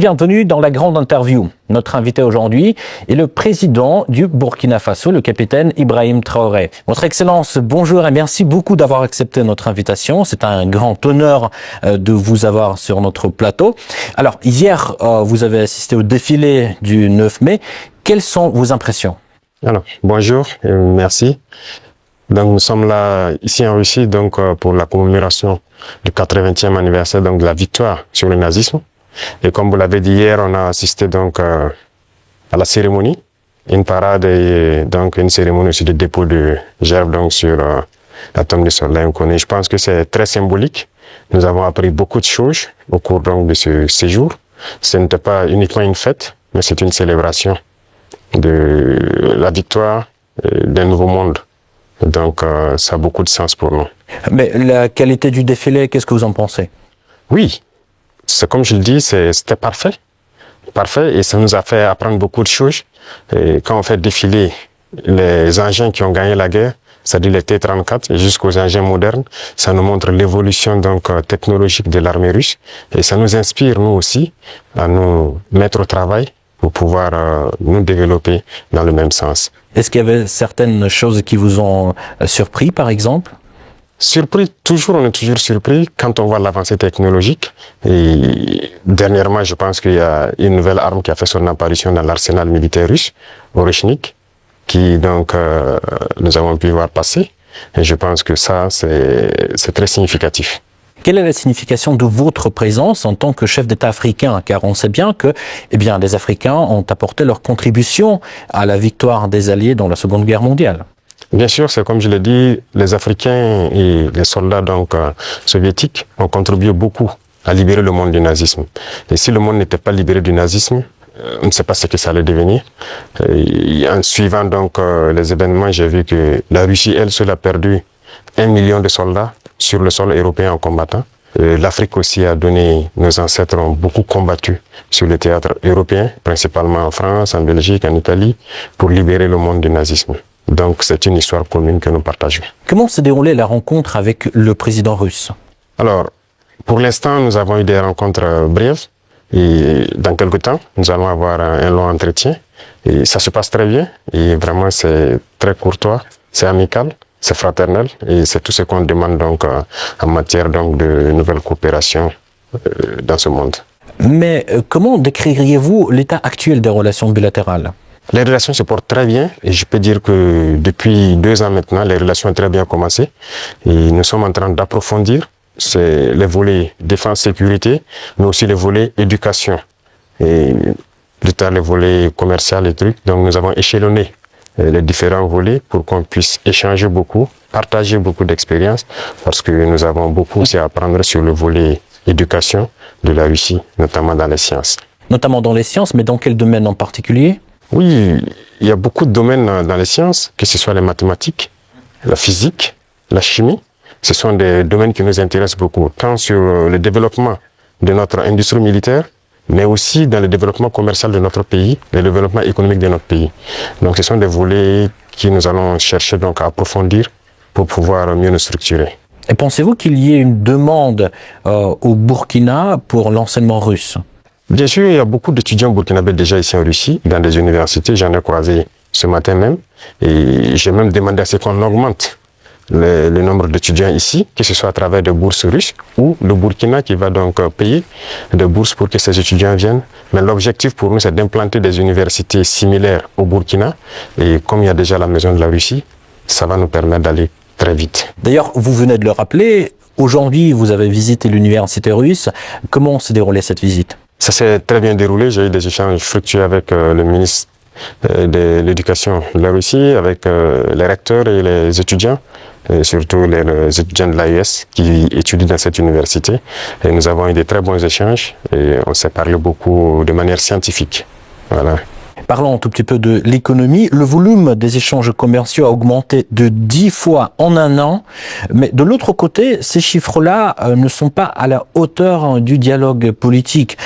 Bienvenue dans la grande interview. Notre invité aujourd'hui est le président du Burkina Faso, le capitaine Ibrahim Traoré. Votre Excellence, bonjour et merci beaucoup d'avoir accepté notre invitation. C'est un grand honneur de vous avoir sur notre plateau. Alors, hier, vous avez assisté au défilé du 9 mai. Quelles sont vos impressions? Alors, bonjour et merci. Donc, nous sommes là, ici en Russie, donc, pour la commémoration du 80e anniversaire, donc, de la victoire sur le nazisme. Et comme vous l'avez dit hier, on a assisté donc à la cérémonie, une parade et donc une cérémonie aussi de dépôt de gerbes donc sur la tombe du soldat inconnu. Je pense que c'est très symbolique. Nous avons appris beaucoup de choses au cours donc de ce séjour. Ce n'était pas uniquement une fête, mais c'est une célébration de la victoire d'un nouveau monde. Donc ça a beaucoup de sens pour nous. Mais la qualité du défilé, qu'est-ce que vous en pensez? Oui. C'est comme je le dis, c'était parfait. Parfait, et ça nous a fait apprendre beaucoup de choses. Et quand on fait défiler les engins qui ont gagné la guerre, c'est-à-dire les T-34 jusqu'aux engins modernes, ça nous montre l'évolution donc technologique de l'armée russe. Et ça nous inspire, nous aussi, à nous mettre au travail pour pouvoir nous développer dans le même sens. Est-ce qu'il y avait certaines choses qui vous ont surpris, par exemple? Surpris, toujours, on est toujours surpris quand on voit l'avancée technologique. Et dernièrement, je pense qu'il y a une nouvelle arme qui a fait son apparition dans l'arsenal militaire russe, Oreshnik, qui donc nous avons pu voir passer. Et je pense que ça, c'est très significatif. Quelle est la signification de votre présence en tant que chef d'État africain? Car on sait bien que les Africains ont apporté leur contribution à la victoire des Alliés dans la Seconde Guerre mondiale. Bien sûr, c'est comme je l'ai dit, les Africains et les soldats donc soviétiques ont contribué beaucoup à libérer le monde du nazisme. Et si le monde n'était pas libéré du nazisme, on ne sait pas ce que ça allait devenir. Et en suivant donc les événements, j'ai vu que la Russie, elle seule, a perdu 1 million de soldats sur le sol européen en combattant. L'Afrique aussi a donné, nos ancêtres ont beaucoup combattu sur le théâtre européen, principalement en France, en Belgique, en Italie, pour libérer le monde du nazisme. Donc, c'est une histoire commune que nous partageons. Comment s'est déroulée la rencontre avec le président russe? Alors, pour l'instant, nous avons eu des rencontres brèves. Et dans quelques temps, nous allons avoir un long entretien. Et ça se passe très bien. Et vraiment, c'est très courtois, c'est amical, c'est fraternel. Et c'est tout ce qu'on demande donc en matière donc de nouvelles coopérations dans ce monde. Mais comment décririez-vous l'état actuel des relations bilatérales? Les relations se portent très bien et je peux dire que depuis 2 ans maintenant, les relations ont très bien commencé et nous sommes en train d'approfondir les volets défense-sécurité, mais aussi les volets éducation et plus tard les volets commercial et trucs. Donc nous avons échelonné les différents volets pour qu'on puisse échanger beaucoup, partager beaucoup d'expériences parce que nous avons beaucoup aussi à apprendre sur le volet éducation de la Russie, notamment dans les sciences. Notamment dans les sciences, mais dans quel domaine en particulier? Oui, il y a beaucoup de domaines dans les sciences, que ce soit les mathématiques, la physique, la chimie. Ce sont des domaines qui nous intéressent beaucoup, tant sur le développement de notre industrie militaire, mais aussi dans le développement commercial de notre pays, le développement économique de notre pays. Donc ce sont des volets que nous allons chercher donc à approfondir pour pouvoir mieux nous structurer. Et pensez-vous qu'il y ait une demande au Burkina pour l'enseignement russe? Bien sûr, il y a beaucoup d'étudiants burkinabés déjà ici en Russie, dans des universités. J'en ai croisé ce matin même. Et j'ai même demandé à ce qu'on augmente le nombre d'étudiants ici, que ce soit à travers des bourses russes ou le Burkina qui va donc payer des bourses pour que ces étudiants viennent. Mais l'objectif pour nous, c'est d'implanter des universités similaires au Burkina. Et comme il y a déjà la maison de la Russie, ça va nous permettre d'aller très vite. D'ailleurs, vous venez de le rappeler, aujourd'hui, vous avez visité l'université russe. Comment s'est déroulée cette visite? Ça s'est très bien déroulé. J'ai eu des échanges fructueux avec le ministre de l'Éducation de la Russie, avec les recteurs et les étudiants, et surtout les étudiants de l'AES qui étudient dans cette université. Et nous avons eu de très bons échanges et on s'est parlé beaucoup de manière scientifique. Voilà. Parlons un tout petit peu de l'économie. Le volume des échanges commerciaux a augmenté de 10 fois en un an. Mais de l'autre côté, ces chiffres-là ne sont pas à la hauteur du dialogue politique.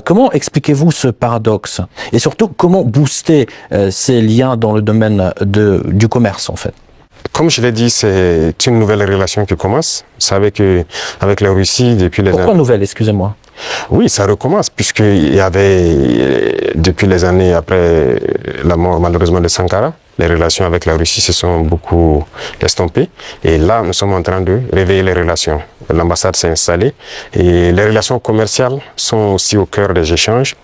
Comment expliquez-vous ce paradoxe? Et surtout, comment booster ces liens dans le domaine du commerce, en fait? Comme je l'ai dit, c'est une nouvelle relation qui commence. Vous savez qu'avec la Russie, depuis les... Pourquoi nouvelle, excusez-moi? Oui, ça recommence, puisqu'il y avait, depuis les années après la mort malheureusement de Sankara, les relations avec la Russie se sont beaucoup estompées. Et là, nous sommes en train de réveiller les relations. L'ambassade s'est installée et les relations commerciales sont aussi au cœur des échanges.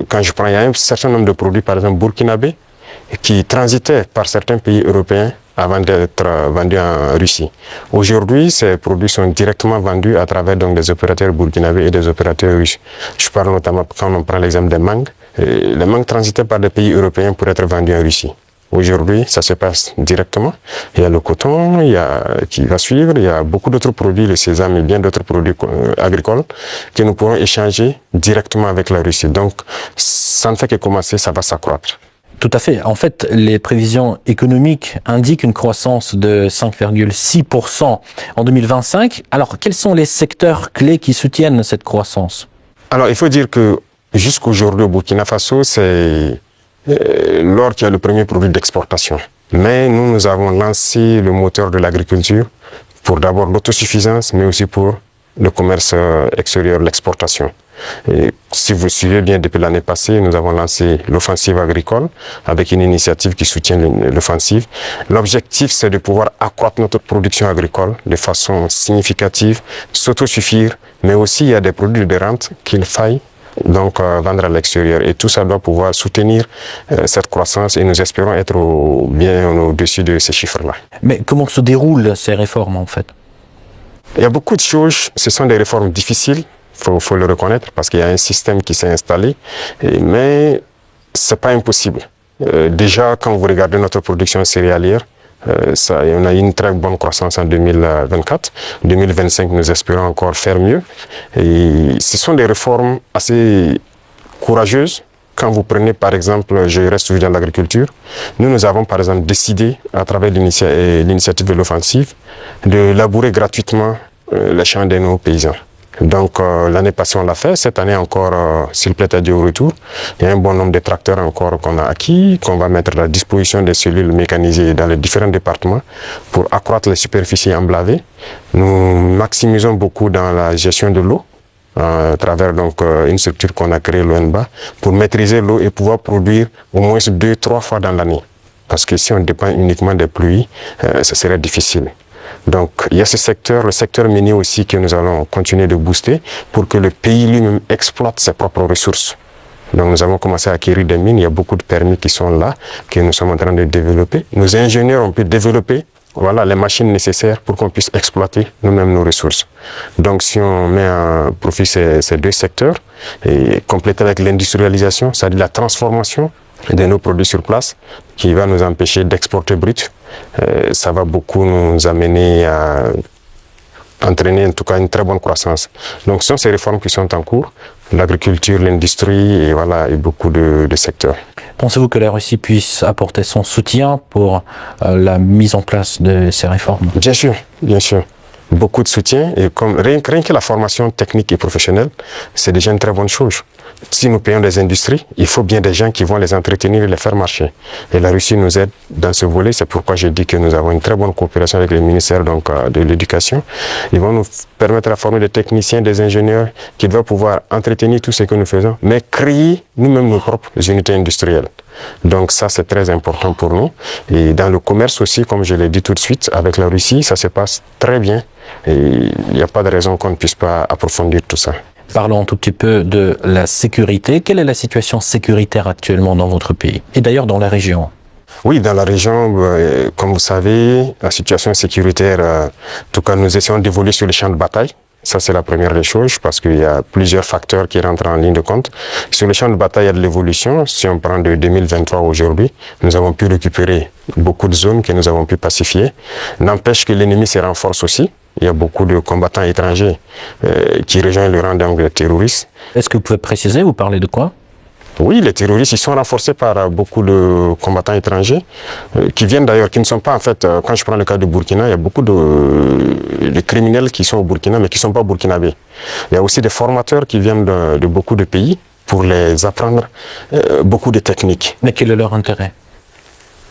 Quand je prends, il y a un certain nombre de produits, par exemple burkinabés, qui transitaient par certains pays européens avant d'être vendus en Russie. Aujourd'hui, ces produits sont directement vendus à travers donc, des opérateurs burkinabés et des opérateurs russes. Je parle notamment, quand on prend l'exemple des mangues, les mangues transitaient par des pays européens pour être vendus en Russie. Aujourd'hui, ça se passe directement. Il y a le coton, qui va suivre, il y a beaucoup d'autres produits, le sésame et bien d'autres produits agricoles que nous pourrons échanger directement avec la Russie. Donc, ça ne fait que commencer, ça va s'accroître. Tout à fait. En fait, les prévisions économiques indiquent une croissance de 5,6% en 2025. Alors, quels sont les secteurs clés qui soutiennent cette croissance? Alors, il faut dire que jusqu'aujourd'hui au Burkina Faso, c'est l'or qui est le premier produit d'exportation. Mais nous avons lancé le moteur de l'agriculture pour d'abord l'autosuffisance, mais aussi pour le commerce extérieur, l'exportation. Et si vous suivez bien, depuis l'année passée, nous avons lancé l'offensive agricole avec une initiative qui soutient l'offensive. L'objectif, c'est de pouvoir accroître notre production agricole de façon significative, s'autosuffire, mais aussi il y a des produits de rente qu'il faille donc vendre à l'extérieur. Et tout ça doit pouvoir soutenir cette croissance et nous espérons être bien au-dessus de ces chiffres-là. Mais comment se déroulent ces réformes en fait? Il y a beaucoup de choses, ce sont des réformes difficiles, faut le reconnaître, parce qu'il y a un système qui s'est installé, mais c'est pas impossible. Déjà, quand vous regardez notre production céréalière, on a eu une très bonne croissance en 2024. 2025, nous espérons encore faire mieux. Et ce sont des réformes assez courageuses. Quand vous prenez par exemple, je reste toujours dans l'agriculture, nous avons par exemple décidé, à travers l'initiative de l'offensive, de labourer gratuitement les champs de nos paysans. Donc l'année passée on l'a fait, cette année encore, s'il plaît à Dieu au retour, il y a un bon nombre de tracteurs encore qu'on a acquis, qu'on va mettre à la disposition des cellules mécanisées dans les différents départements pour accroître les superficies emblavées. Nous maximisons beaucoup dans la gestion de l'eau, à travers donc une structure qu'on a créée, l'ONBA, pour maîtriser l'eau et pouvoir produire au moins 2-3 fois dans l'année. Parce que si on dépend uniquement des pluies, ce serait difficile. Donc il y a ce secteur, le secteur minier aussi que nous allons continuer de booster pour que le pays lui-même exploite ses propres ressources. Donc nous avons commencé à acquérir des mines, il y a beaucoup de permis qui sont là, que nous sommes en train de développer. Nos ingénieurs ont pu développer les machines nécessaires pour qu'on puisse exploiter nous-mêmes nos ressources. Donc si on met à profit ces deux secteurs, et compléter avec l'industrialisation, c'est-à-dire la transformation de nos produits sur place, qui va nous empêcher d'exporter brut, ça va beaucoup nous amener à entraîner en tout cas une très bonne croissance. Donc ce sont ces réformes qui sont en cours, l'agriculture, l'industrie et beaucoup de secteurs. Pensez-vous que la Russie puisse apporter son soutien pour la mise en place de ces réformes? Bien sûr, bien sûr. Beaucoup de soutien et rien que la formation technique et professionnelle, c'est déjà une très bonne chose. Si nous payons des industries, il faut bien des gens qui vont les entretenir et les faire marcher. Et la Russie nous aide dans ce volet, c'est pourquoi j'ai dit que nous avons une très bonne coopération avec le ministère de l'Éducation. Ils vont nous permettre de former des techniciens, des ingénieurs qui doivent pouvoir entretenir tout ce que nous faisons, mais créer nous-mêmes nos propres unités industrielles. Donc ça, c'est très important pour nous. Et dans le commerce aussi, comme je l'ai dit tout de suite, avec la Russie, ça se passe très bien. Et il n'y a pas de raison qu'on ne puisse pas approfondir tout ça. Parlons un tout petit peu de la sécurité. Quelle est la situation sécuritaire actuellement dans votre pays et d'ailleurs dans la région? Oui, dans la région, comme vous savez, la situation sécuritaire, en tout cas, nous essayons d'évoluer sur les champs de bataille. Ça, c'est la première des choses parce qu'il y a plusieurs facteurs qui rentrent en ligne de compte. Sur le champ de bataille, il y a de l'évolution. Si on prend de 2023 aujourd'hui, nous avons pu récupérer beaucoup de zones que nous avons pu pacifier. N'empêche que l'ennemi se renforce aussi. Il y a beaucoup de combattants étrangers qui rejoignent le rang des terroristes. Est-ce que vous pouvez préciser, vous parlez de quoi? Oui, les terroristes, ils sont renforcés par beaucoup de combattants étrangers qui viennent d'ailleurs, qui ne sont pas en fait, quand je prends le cas du Burkina, il y a beaucoup de criminels qui sont au Burkina mais qui ne sont pas burkinabés. Il y a aussi des formateurs qui viennent de beaucoup de pays pour les apprendre beaucoup de techniques. Mais quel est leur intérêt?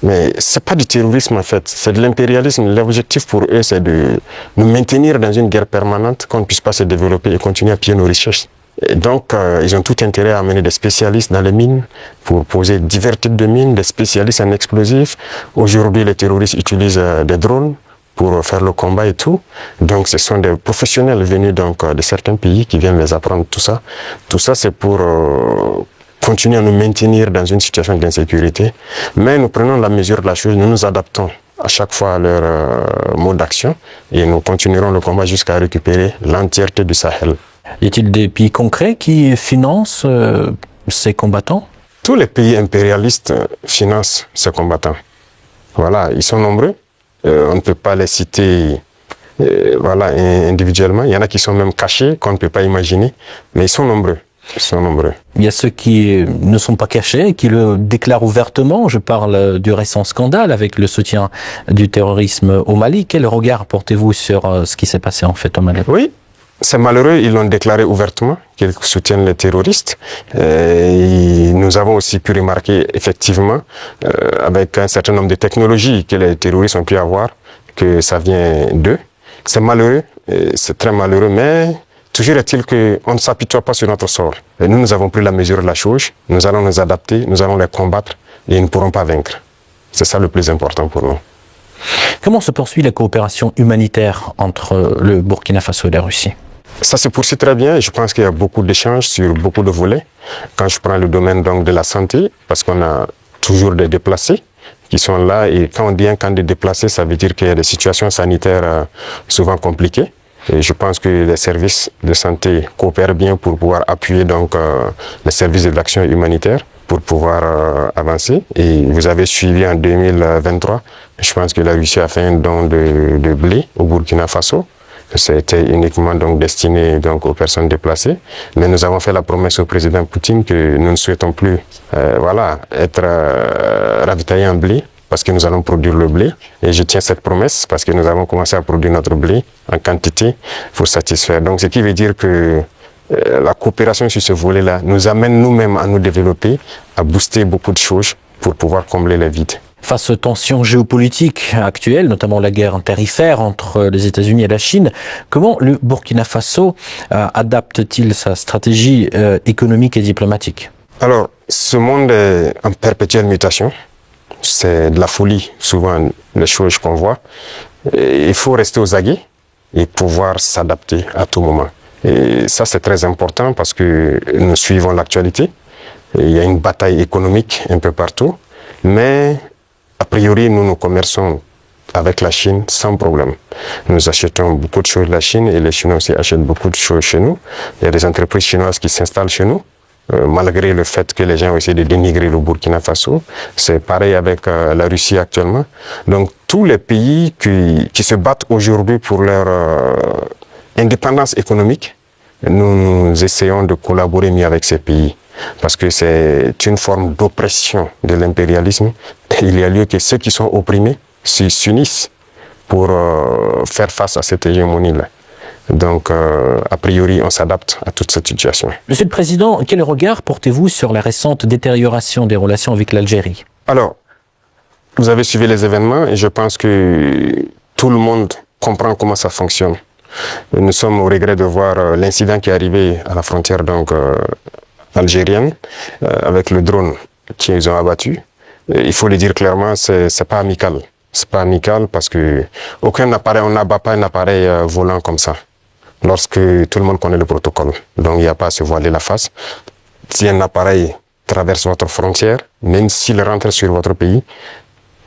Mais ce n'est pas du terrorisme en fait, c'est de l'impérialisme. L'objectif pour eux, c'est de nous maintenir dans une guerre permanente, qu'on ne puisse pas se développer et continuer à piller nos richesses. Et donc, ils ont tout intérêt à amener des spécialistes dans les mines pour poser divers types de mines, des spécialistes en explosifs. Aujourd'hui, les terroristes utilisent des drones pour faire le combat et tout. Donc, ce sont des professionnels venus donc de certains pays qui viennent les apprendre tout ça. Tout ça, c'est pour continuer à nous maintenir dans une situation d'insécurité. Mais nous prenons la mesure de la chose, nous nous adaptons à chaque fois à leur mode d'action et nous continuerons le combat jusqu'à récupérer l'entièreté du Sahel. Y a-t-il des pays concrets qui financent ces combattants? Tous les pays impérialistes financent ces combattants. Voilà, ils sont nombreux. On ne peut pas les citer voilà, individuellement. Il y en a qui sont même cachés, qu'on ne peut pas imaginer. Mais ils sont nombreux. Ils sont nombreux. Il y a ceux qui ne sont pas cachés, qui le déclarent ouvertement. Je parle du récent scandale avec le soutien du terrorisme au Mali. Quel regard portez-vous sur ce qui s'est passé en fait au Mali? Oui, c'est malheureux, ils l'ont déclaré ouvertement, qu'ils soutiennent les terroristes. Et nous avons aussi pu remarquer effectivement, avec un certain nombre de technologies que les terroristes ont pu avoir, que ça vient d'eux. C'est malheureux, c'est très malheureux, mais toujours est-il qu'on ne s'apitoie pas sur notre sort. Et nous avons pris la mesure de la chose, nous allons nous adapter, nous allons les combattre et ils ne pourront pas vaincre. C'est ça le plus important pour nous. Comment se poursuit la coopération humanitaire entre le Burkina Faso et la Russie? Ça se poursuit très bien. Je pense qu'il y a beaucoup d'échanges sur beaucoup de volets. Quand je prends le domaine donc de la santé, parce qu'on a toujours des déplacés qui sont là, et quand on dit un camp de déplacés, ça veut dire qu'il y a des situations sanitaires souvent compliquées. Et je pense que les services de santé coopèrent bien pour pouvoir appuyer donc les services de l'action humanitaire pour pouvoir avancer. Et vous avez suivi en 2023, je pense que la Russie a fait un don de blé au Burkina Faso. C'était uniquement donc destiné donc aux personnes déplacées. Mais nous avons fait la promesse au président Poutine que nous ne souhaitons plus voilà, être ravitaillés en blé, parce que nous allons produire le blé. Et je tiens cette promesse parce que nous avons commencé à produire notre blé en quantité pour satisfaire. Donc ce qui veut dire que la coopération sur ce volet-là nous amène nous-mêmes à nous développer, à booster beaucoup de choses pour pouvoir combler les vides. Face aux tensions géopolitiques actuelles, notamment la guerre tarifaire entre les États-Unis et la Chine, comment le Burkina Faso adapte-t-il sa stratégie économique et diplomatique? Alors, ce monde est en perpétuelle mutation. C'est de la folie, souvent, les choses qu'on voit. Et il faut rester aux aguets et pouvoir s'adapter à tout moment. Et ça, c'est très important parce que nous suivons l'actualité. Il y a une bataille économique un peu partout. Mais, a priori, nous commerçons avec la Chine sans problème. Nous achetons beaucoup de choses de la Chine et les Chinois aussi achètent beaucoup de choses chez nous. Il y a des entreprises chinoises qui s'installent chez nous. Malgré le fait que les gens ont essayé de dénigrer le Burkina Faso. C'est pareil avec la Russie actuellement. Donc tous les pays qui se battent aujourd'hui pour leur indépendance économique, nous essayons de collaborer mieux avec ces pays. Parce que c'est une forme d'oppression de l'impérialisme. Il y a lieu que ceux qui sont opprimés s'unissent pour faire face à cette hégémonie-là. Donc, a priori, on s'adapte à toute cette situation. Monsieur le Président, quel regard portez-vous sur la récente détérioration des relations avec l'Algérie? Alors, vous avez suivi les événements et je pense que tout le monde comprend comment ça fonctionne. Nous sommes au regret de voir l'incident qui est arrivé à la frontière donc algérienne avec le drone qu'ils ont abattu. Il faut le dire clairement, c'est pas amical. C'est pas amical parce que aucun appareil, on n'abat pas un appareil volant comme ça. Lorsque tout le monde connaît le protocole. Donc il n'y a pas à se voiler la face. Si un appareil traverse votre frontière, même s'il rentre sur votre pays,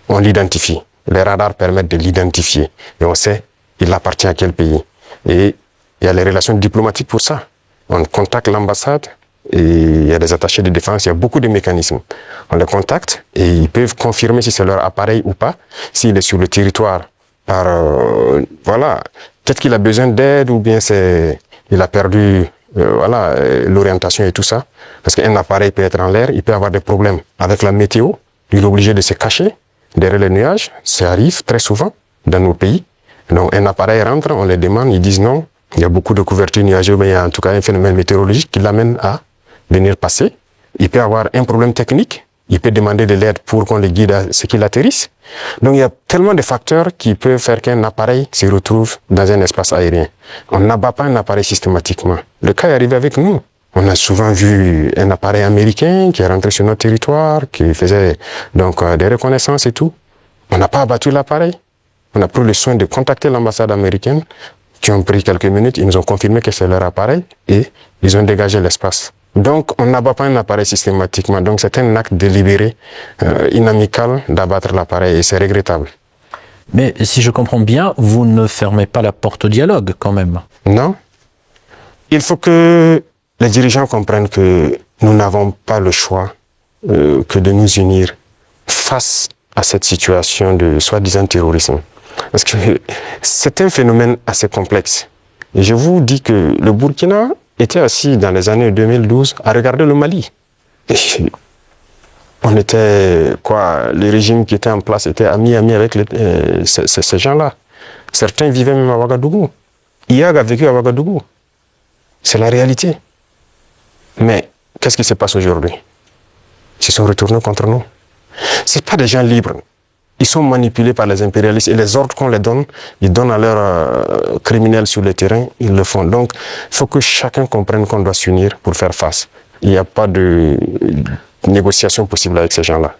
on l'identifie. Les radars permettent de l'identifier. Et on sait, il appartient à quel pays. Et il y a les relations diplomatiques pour ça. On contacte l'ambassade et il y a des attachés de défense, il y a beaucoup de mécanismes. On les contacte et ils peuvent confirmer si c'est leur appareil ou pas, s'il est sur le territoire par, voilà, peut-être qu'il a besoin d'aide ou bien il a perdu voilà, l'orientation et tout ça. Parce qu'un appareil peut être en l'air, il peut avoir des problèmes avec la météo. Il est obligé de se cacher derrière les nuages. Ça arrive très souvent dans nos pays. Donc un appareil rentre, on les demande, ils disent non. Il y a beaucoup de couverture nuageuse, mais il y a en tout cas un phénomène météorologique qui l'amène à venir passer. Il peut avoir un problème technique. Il peut demander de l'aide pour qu'on le guide à ce qu'il atterrisse. Donc il y a tellement de facteurs qui peuvent faire qu'un appareil se retrouve dans un espace aérien. On n'abat pas un appareil systématiquement. Le cas est arrivé avec nous. On a souvent vu un appareil américain qui est rentré sur notre territoire, qui faisait donc des reconnaissances et tout. On n'a pas abattu l'appareil. On a pris le soin de contacter l'ambassade américaine, qui ont pris quelques minutes, ils nous ont confirmé que c'est leur appareil et ils ont dégagé l'espace. Donc, on n'abat pas un appareil systématiquement. Donc, c'est un acte délibéré, inamical d'abattre l'appareil et c'est regrettable. Mais si je comprends bien, vous ne fermez pas la porte au dialogue quand même. Non. Il faut que les dirigeants comprennent que nous n'avons pas le choix que de nous unir face à cette situation de soi-disant terrorisme. Parce que c'est un phénomène assez complexe. Et je vous dis que le Burkina était assis dans les années 2012 à regarder le Mali. Et on était, le régime qui était en place était ami avec ces gens-là. Certains vivaient même à Ouagadougou. IAG a vécu à Ouagadougou. C'est la réalité. Mais qu'est-ce qui se passe aujourd'hui? Ils sont retournés contre nous. Ce pas des gens libres. Ils sont manipulés par les impérialistes et les ordres qu'on les donne, ils donnent à leurs criminels sur le terrain, ils le font. Donc, il faut que chacun comprenne qu'on doit s'unir pour faire face. Il n'y a pas de négociation possible avec ces gens-là.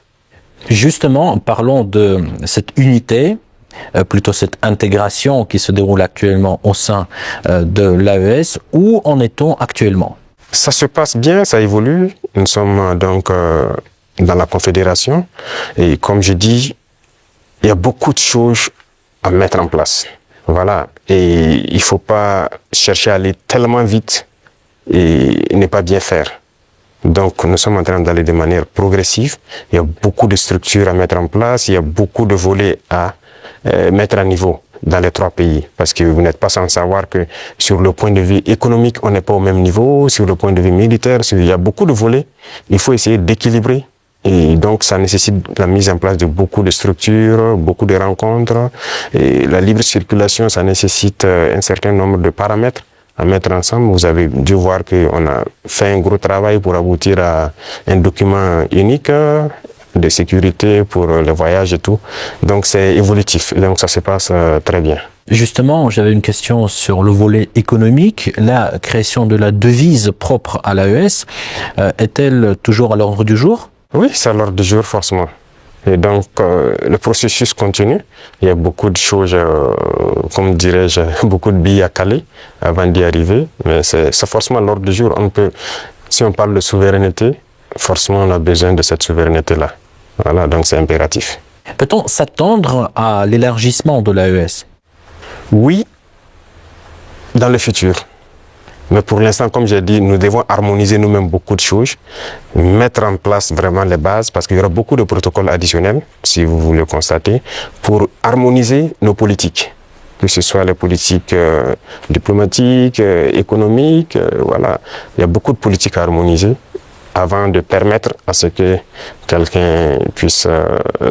Justement, parlons de cette unité, plutôt cette intégration qui se déroule actuellement au sein de l'AES. Où en est-on actuellement? Ça se passe bien, ça évolue. Nous sommes donc dans la Confédération et comme je dis, il y a beaucoup de choses à mettre en place. Voilà. Et il ne faut pas chercher à aller tellement vite et ne pas bien faire. Donc, nous sommes en train d'aller de manière progressive. Il y a beaucoup de structures à mettre en place. Il y a beaucoup de volets à mettre à niveau dans les 3 pays. Parce que vous n'êtes pas sans savoir que sur le point de vue économique, on n'est pas au même niveau. Sur le point de vue militaire, il y a beaucoup de volets. Il faut essayer d'équilibrer. Et donc, ça nécessite la mise en place de beaucoup de structures, beaucoup de rencontres. Et la libre circulation, ça nécessite un certain nombre de paramètres à mettre ensemble. Vous avez dû voir qu'on a fait un gros travail pour aboutir à un document unique de sécurité pour les voyages et tout. Donc, c'est évolutif. Donc, ça se passe très bien. Justement, j'avais une question sur le volet économique. La création de la devise propre à l'AES est-elle toujours à l'ordre du jour? Oui, c'est à l'ordre du jour, forcément. Et donc, le processus continue. Il y a beaucoup de choses, comme dirais-je, beaucoup de billes à caler avant d'y arriver. Mais c'est forcément à l'ordre du jour. Si on parle de souveraineté, forcément, on a besoin de cette souveraineté-là. Voilà, donc c'est impératif. Peut-on s'attendre à l'élargissement de l'AES? Oui, dans le futur. Mais pour l'instant, comme j'ai dit, nous devons harmoniser nous-mêmes beaucoup de choses, mettre en place vraiment les bases, parce qu'il y aura beaucoup de protocoles additionnels, si vous voulez constater, pour harmoniser nos politiques, que ce soit les politiques diplomatiques, économiques, voilà. Il y a beaucoup de politiques à harmoniser avant de permettre à ce que quelqu'un puisse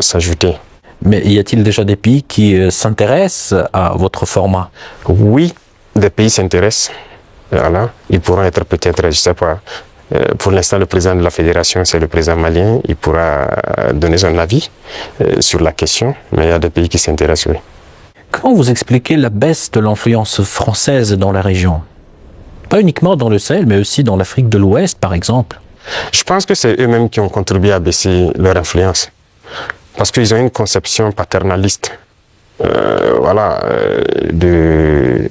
s'ajouter. Mais y a-t-il déjà des pays qui s'intéressent à votre format? Oui, des pays s'intéressent. Voilà. Ils pourront être peut-être, je ne sais pas, pour l'instant le président de la fédération c'est le président malien, il pourra donner son avis sur la question, mais il y a des pays qui s'intéressent, oui. Comment vous expliquez la baisse de l'influence française dans la région? Pas uniquement dans le Sahel, mais aussi dans l'Afrique de l'Ouest par exemple. Je pense que c'est eux-mêmes qui ont contribué à baisser leur influence, parce qu'ils ont une conception paternaliste de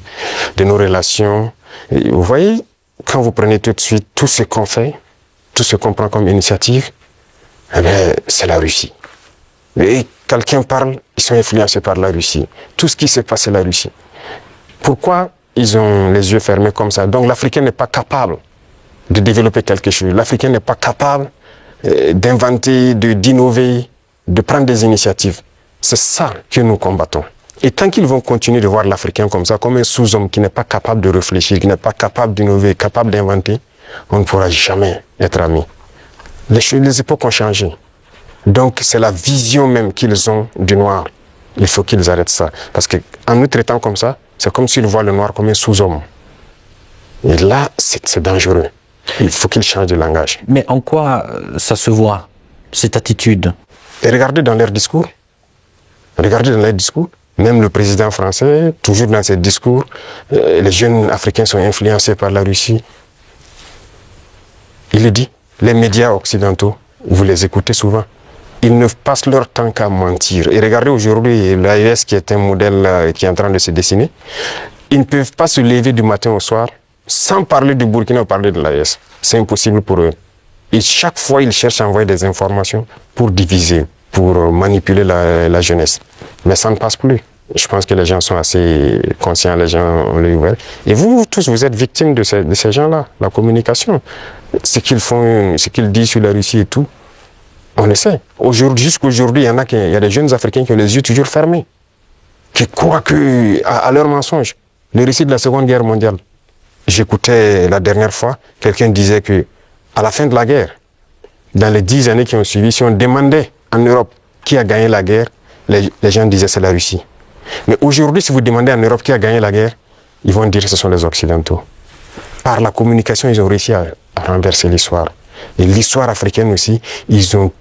nos relations. Et vous voyez, quand vous prenez tout de suite tout ce qu'on fait, tout ce qu'on prend comme initiative, eh bien, c'est la Russie. Et quelqu'un parle, ils sont influencés par la Russie. Tout ce qui se passe, c'est la Russie. Pourquoi ils ont les yeux fermés comme ça? Donc l'Africain n'est pas capable de développer quelque chose. L'Africain n'est pas capable d'inventer, d'innover, de prendre des initiatives. C'est ça que nous combattons. Et tant qu'ils vont continuer de voir l'Africain comme ça, comme un sous-homme qui n'est pas capable de réfléchir, qui n'est pas capable d'innover, capable d'inventer, on ne pourra jamais être amis. Les époques ont changé. Donc c'est la vision même qu'ils ont du noir. Il faut qu'ils arrêtent ça. Parce qu'en nous traitant comme ça, c'est comme s'ils voient le noir comme un sous-homme. Et là, c'est dangereux. Il faut qu'ils changent de langage. Mais en quoi ça se voit, cette attitude? Et regardez dans leurs discours. Regardez dans leurs discours. Même le président français, toujours dans ses discours, les jeunes Africains sont influencés par la Russie. Il le dit. Les médias occidentaux, vous les écoutez souvent. Ils ne passent leur temps qu'à mentir. Et regardez aujourd'hui l'AES qui est un modèle qui est en train de se dessiner. Ils ne peuvent pas se lever du matin au soir sans parler du Burkina ou parler de l'AES. C'est impossible pour eux. Et chaque fois, ils cherchent à envoyer des informations pour diviser, pour manipuler la jeunesse. Mais ça ne passe plus. Je pense que les gens sont assez conscients, les gens ont l'œil ouvert. Et vous tous, vous êtes victimes de ces gens-là, la communication. Ce qu'ils font, ce qu'ils disent sur la Russie et tout, on le sait. Jusqu'aujourd'hui, il y a des jeunes Africains qui ont les yeux toujours fermés, qui croient à leurs mensonges. Le récit de la Seconde Guerre mondiale. J'écoutais la dernière fois, quelqu'un disait que à la fin de la guerre, dans les 10 années qui ont suivi, si on demandait en Europe qui a gagné la guerre, les gens disaient c'est la Russie. Mais aujourd'hui, si vous demandez en Europe qui a gagné la guerre, ils vont dire que ce sont les Occidentaux. Par la communication, ils ont réussi à renverser l'histoire. Et l'histoire africaine aussi, ils ont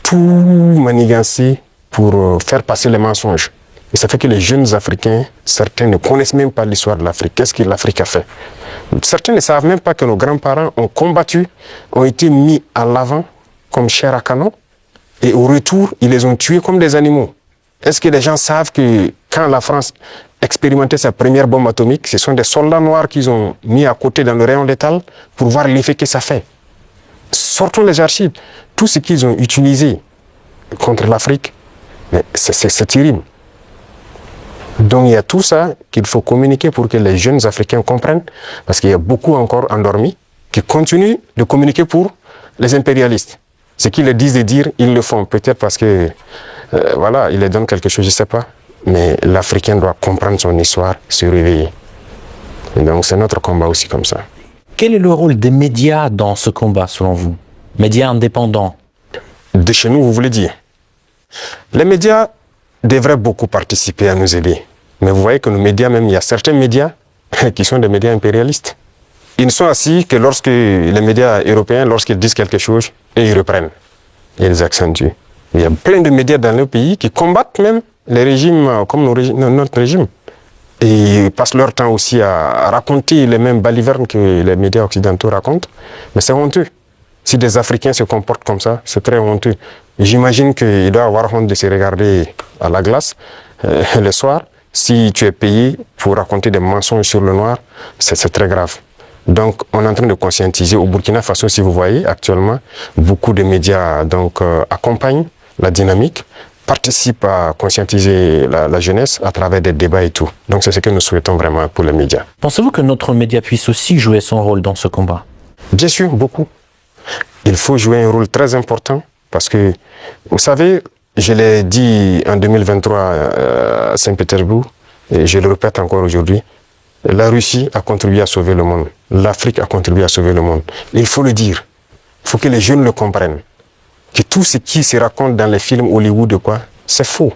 tout manigancé pour faire passer les mensonges. Et ça fait que les jeunes Africains, certains ne connaissent même pas l'histoire de l'Afrique. Qu'est-ce que l'Afrique a fait? Certains ne savent même pas que nos grands-parents ont combattu, ont été mis à l'avant comme chair à canon. Et au retour, ils les ont tués comme des animaux. Est-ce que les gens savent que quand la France expérimentait sa première bombe atomique, ce sont des soldats noirs qu'ils ont mis à côté dans le rayon létal pour voir l'effet que ça fait? Sortons les archives. Tout ce qu'ils ont utilisé contre l'Afrique, c'est terrible. Donc il y a tout ça qu'il faut communiquer pour que les jeunes Africains comprennent, parce qu'il y a beaucoup encore endormis qui continuent de communiquer pour les impérialistes. Ce qu'ils disent de dire, ils le font. Peut-être parce que, voilà, ils leur donnent quelque chose, je ne sais pas. Mais l'Africain doit comprendre son histoire, se réveiller. Et donc c'est notre combat aussi comme ça. Quel est le rôle des médias dans ce combat, selon vous? Médias indépendants? De chez nous, vous voulez dire? Les médias devraient beaucoup participer à nous aider. Mais vous voyez que nos médias, même, il y a certains médias qui sont des médias impérialistes. Ils ne sont assis que lorsque les médias européens, lorsqu'ils disent quelque chose, et ils reprennent. Et ils accentuent. Il y a plein de médias dans nos pays qui combattent même les régimes comme notre régime. Et ils passent leur temps aussi à raconter les mêmes balivernes que les médias occidentaux racontent. Mais c'est honteux. Si des Africains se comportent comme ça, c'est très honteux. J'imagine qu'il doit avoir honte de se regarder à la glace le soir. Si tu es payé pour raconter des mensonges sur le noir, c'est très grave. Donc, on est en train de conscientiser. Au Burkina Faso, si vous voyez, actuellement, beaucoup de médias accompagnent la dynamique, participent à conscientiser la jeunesse à travers des débats et tout. Donc, c'est ce que nous souhaitons vraiment pour les médias. Pensez-vous que notre média puisse aussi jouer son rôle dans ce combat? Bien sûr, beaucoup. Il faut jouer un rôle très important parce que, vous savez, je l'ai dit en 2023 à Saint-Pétersbourg, et je le répète encore aujourd'hui, la Russie a contribué à sauver le monde. L'Afrique a contribué à sauver le monde. Il faut le dire. Il faut que les jeunes le comprennent. Que tout ce qui se raconte dans les films Hollywood, c'est faux.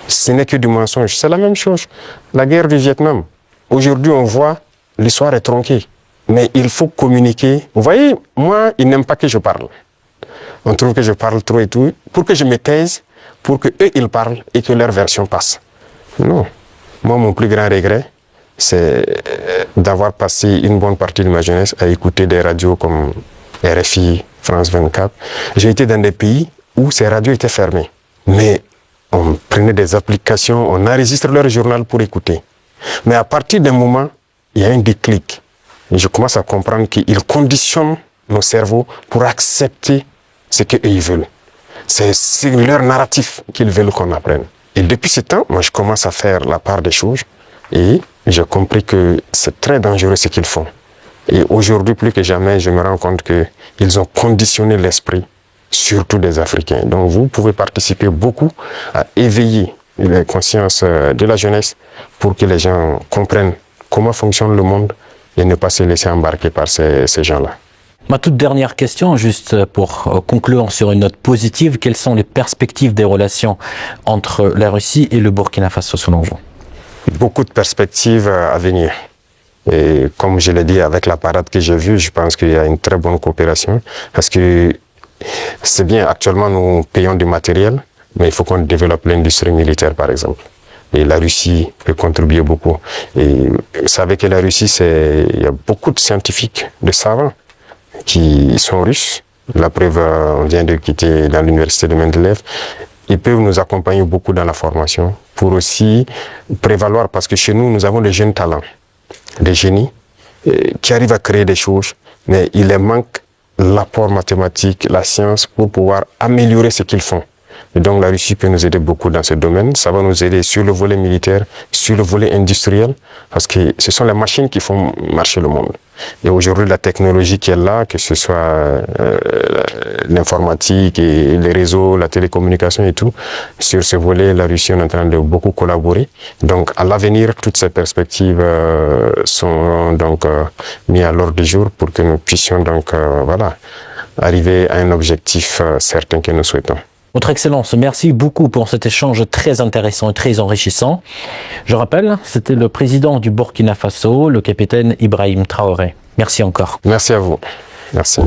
Ce n'est que du mensonge. C'est la même chose. La guerre du Vietnam. Aujourd'hui, on voit, l'histoire est tronquée. Mais il faut communiquer. Vous voyez, moi, ils n'aiment pas que je parle. On trouve que je parle trop et tout. Pour que je me taise, pour qu'eux, ils parlent et que leur version passe. Non. Moi, mon plus grand regret, c'est d'avoir passé une bonne partie de ma jeunesse à écouter des radios comme RFI, France 24. J'ai été dans des pays où ces radios étaient fermées. Mais on prenait des applications, on enregistre leur journal pour écouter. Mais à partir d'un moment, il y a un déclic. Et je commence à comprendre qu'ils conditionnent nos cerveaux pour accepter ce qu'eux ils veulent. C'est leur narratif qu'ils veulent qu'on apprenne. Et depuis ce temps, moi je commence à faire la part des choses et j'ai compris que c'est très dangereux ce qu'ils font. Et aujourd'hui, plus que jamais, je me rends compte qu'ils ont conditionné l'esprit, surtout des Africains. Donc vous pouvez participer beaucoup à éveiller les consciences de la jeunesse pour que les gens comprennent comment fonctionne le monde et ne pas se laisser embarquer par ces gens-là. Ma toute dernière question, juste pour conclure sur une note positive, quelles sont les perspectives des relations entre la Russie et le Burkina Faso selon vous? Beaucoup de perspectives à venir. Et comme je l'ai dit, avec la parade que j'ai vue, je pense qu'il y a une très bonne coopération. Parce que c'est bien, actuellement nous payons du matériel, mais il faut qu'on développe l'industrie militaire par exemple. Et la Russie peut contribuer beaucoup. Et vous savez que la Russie, il y a beaucoup de scientifiques, de savants, qui sont russes. La preuve, on vient de quitter dans l'université de Mendeleev. Ils peuvent nous accompagner beaucoup dans la formation pour aussi prévaloir, parce que chez nous, nous avons des jeunes talents, des génies qui arrivent à créer des choses, mais il leur manque l'apport mathématique, la science pour pouvoir améliorer ce qu'ils font. Et donc la Russie peut nous aider beaucoup dans ce domaine. Ça va nous aider sur le volet militaire, sur le volet industriel, parce que ce sont les machines qui font marcher le monde. Et aujourd'hui, la technologie qui est là, que ce soit l'informatique et les réseaux, la télécommunication et tout, sur ce volet, la Russie est en train de beaucoup collaborer. Donc à l'avenir, toutes ces perspectives sont donc mises à l'ordre du jour pour que nous puissions donc voilà, arriver à un objectif certain que nous souhaitons. Votre Excellence, merci beaucoup pour cet échange très intéressant et très enrichissant. Je rappelle, c'était le président du Burkina Faso, le capitaine Ibrahim Traoré. Merci encore. Merci à vous. Merci.